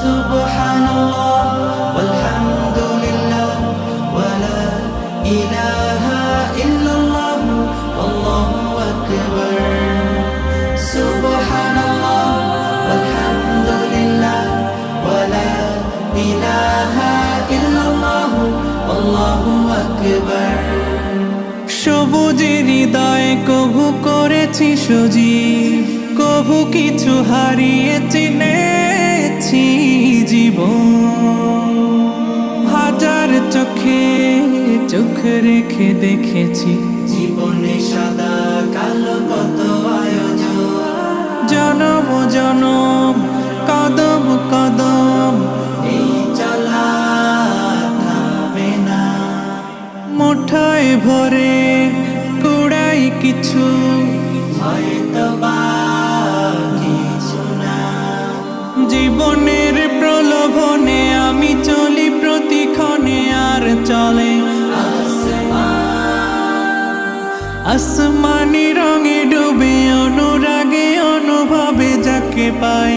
সুবহানাল্লাহ ওয়ালহামদুলিল্লাহ ওয়ালা ইলাহা ইল্লাল্লাহ আল্লাহু আকবার সুবহানাল্লাহ ওয়ালহামদুলিল্লাহ ওয়ালা ইলাহা ইল্লাল্লাহ আল্লাহু আকবার। সবুজের হৃদয়ে কভু করেছি সজীব, কভু কিছু হারিয়ে চিনেছি জীবন। হাজার চোখে চোখ রেখে দেখেছি জীবনে সাদা কালো কত আয়োজন। জনম জনম কদম কদম এই চলা থামে না। মুঠোয় ভরে কুড়াই কিছু হয়তো বা কিছু না। জীবনের প্রলোভনে আমি চলি প্রতিক্ষণে, আর চলে আসমানি রঙে ডুবে অনুরাগে অনুভবে যাকে পাই